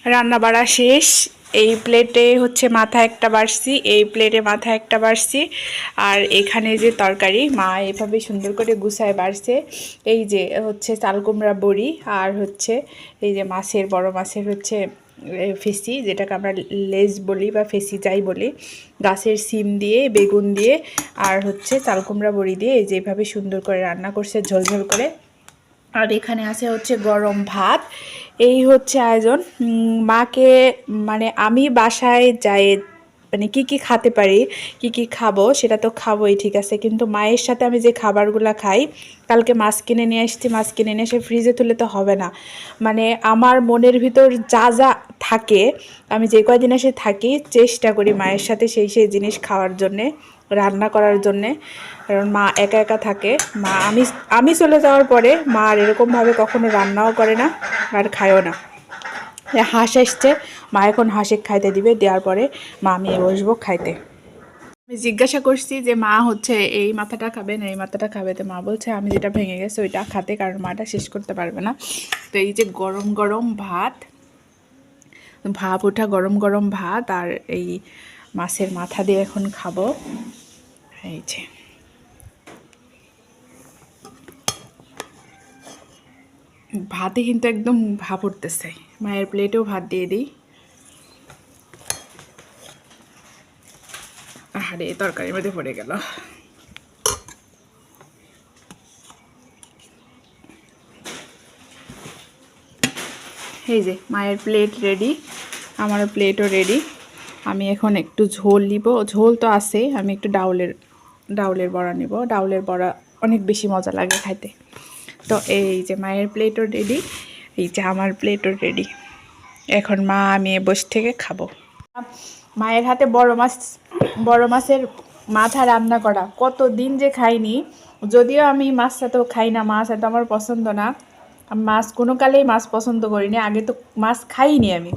রান্না বাড়া শেষ। এই প্লেটে হচ্ছে মাথা একটা বাড়ছি, এই প্লেটে মাথা একটা বাড়ছি, আর এখানে যে তরকারি মা এভাবে সুন্দর করে গুছায় বাড়ছে। এই যে হচ্ছে চালকুমড়া বড়ি, আর হচ্ছে এই যে মাছের, বড় মাছের হচ্ছে ফেসি, যেটাকে আমরা লেজ বলি বা ফেসি যাই বলি, গাছের সিম দিয়ে, বেগুন দিয়ে, আর হচ্ছে চালকুমড়া বড়ি দিয়ে এই যেভাবে সুন্দর করে রান্না করছে ঝোলঝোল করে। আর এখানে আছে হচ্ছে গরম ভাত। এই হচ্ছে আয়োজন। মাকে মানে আমি বাসায় যাই, মানে কি কি খেতে পারি, কি কি খাবো সেটা তো খাবোই, ঠিক আছে, কিন্তু মায়ের সাথে আমি যে খাবারগুলো খাই, কালকে মাছ কিনে নিয়ে এসেছি, মাছ কিনে নিয়ে এসে ফ্রিজে তুলে তো হবে না। মানে আমার মনের ভিতর যা যা থাকে, আমি যে কয়দিন এসে থাকি চেষ্টা করি মায়ের সাথে সেই সেই জিনিস খাওয়ার জন্যে, রান্না করার জন্যে। কারণ মা একা একা থাকে। মা আমি চলে যাওয়ার পরে মা আর এরকমভাবে কখনো রান্নাও করে না আর খায়ও না। হাঁস এসছে, মা এখন হাঁসে খাইতে দিবে, দেওয়ার পরে মা আমি বসবো খাইতে। আমি জিজ্ঞাসা করছি যে মা হচ্ছে এই মাথাটা খাবে না এই মাথাটা খাবে, তো মা বলছে আমি যেটা ভেঙে গেছে ওইটা খাতে, কারণ মাটা শেষ করতে পারবে না। তো এই যে গরম গরম ভাত, ভাপ ওঠা গরম গরম ভাত, আর এই মাছের মাথা দিয়ে এখন খাবো। এই যে ভাতে কিন্তু একদম ভাপ উঠতেছে। মায়ের প্লেটেও ভাত দিয়ে দিই। আরে তরকারির মধ্যে পড়ে গেল। এই যে মায়ের প্লেট রেডি, আমারও প্লেটও রেডি। আমি এখন একটু ঝোল নিব, ঝোল তো আছে, আমি একটু ডাউলের বড়া নিব। ডাউলের বড়া অনেক বেশি মজা লাগে খাইতে। তো এই যে মায়ের প্লেটও রেডি, এই যে আমার প্লেটও রেডি। এখন মা আমি বসে থেকে খাবো। মায়ের হাতে বড় মাছের মাথা রান্না করা কত দিন যে খাইনি। যদিও আমি মাছটা তো খাই না, মাছ এত আমার পছন্দ না, আমি মাছ কোনো কালেই মাছ পছন্দ করিনি, আগে তো মাছ খাইনি আমি।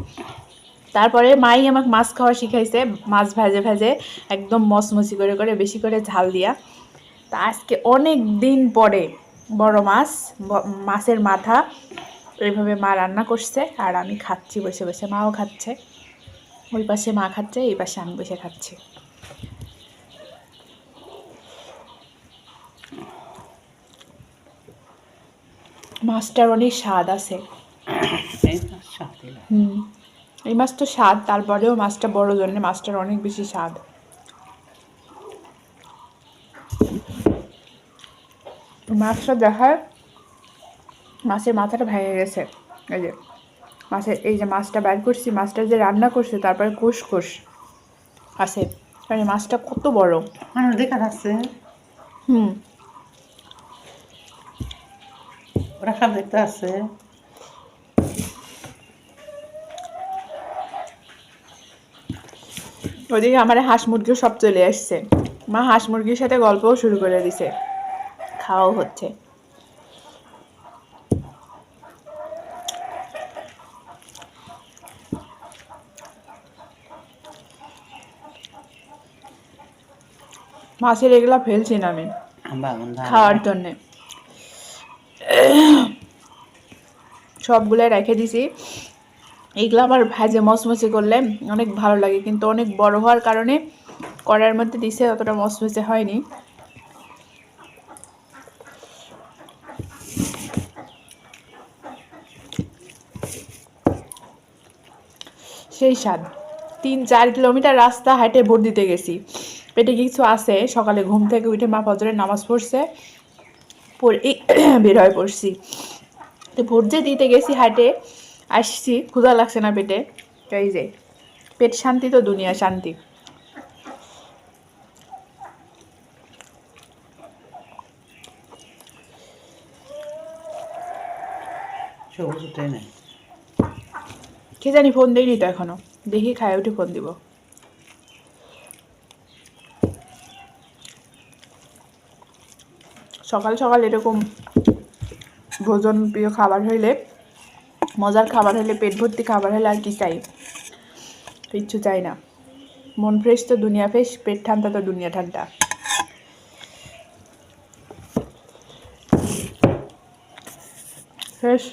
তারপরে মাই আমাকে মাছ খাওয়া শিখাইছে, মাছ ভেজে ভেজে একদম মচমচি করে করে বেশি করে ঝাল দিয়া। তা আজকে অনেক দিন পরে বড় মাছের মাথা এইভাবে মা রান্না করছে, আর আমি খাচ্ছি বসে বসে, মাও খাচ্ছে। ওই পাশে মা খাচ্ছে, এই পাশে আমি বসে খাচ্ছি। মাছটার অনেক স্বাদ আছে। এই মাছ তো স্বাদ, তারপরেও মাছটা বড় জন্য মাছটার অনেক বেশি স্বাদ। মাছটা দেখায় মাছের মাথাটা ভেঙে গেছে। এই যে মাছের, এই যে মাছটা বের করছি, মাছটা যে রান্না করছে তারপরে কোষ কোষ আছে, মানে মাছটা কত বড় দেখা যাচ্ছে। ওরা সব দেখতে আছে। ওদিকে আমার হাঁস মুরগিও সব চলে আসছে। মা হাঁস মুরগির সাথে গল্পও শুরু করে দিছে, খাওয়াও হচ্ছে। মাছের এগুলা ফেলছি না আমি খাওয়ার জন্যে, সবগুলো রেখে দিছি। এইগুলো আবার ভাজে মচমচে করলে অনেক ভালো লাগে, কিন্তু অনেক বড় হওয়ার কারণে কড়াইয়ের মধ্যে দিছে, অতটা মচমচে হয়নি। সেই স্বাদ। 3-4 কিলোমিটার রাস্তা হাঁটে ভোট দিতে গেছি, পেটে কিছু আছে। সকালে ঘুম থেকে উঠে মা ফজরের নামাজ পড়ছে, পড়ে বের হয়ে পড়ছি। তো ভোট যে দিতে গেছি, হাঁটে আসছি, ক্ষুধা লাগছে না পেটে। এই যে পেট শান্তি তো দুনিয়া শান্তি। কে জানি ফোন দেয়নি তো এখনো, দেখি খায় উঠে ফোন দিব। সকাল সকাল এরকম ভোজন প্রিয় খাবার হইলে, মজার খাবার হলে, পেট ভর্তি খাবার হলে আর কি চাই, কিচ্ছু চাই না। মন ফ্রেশ তো দুনিয়া ফ্রেশ, পেট ঠান্ডা তো দুনিয়া ঠান্ডা। শেষ।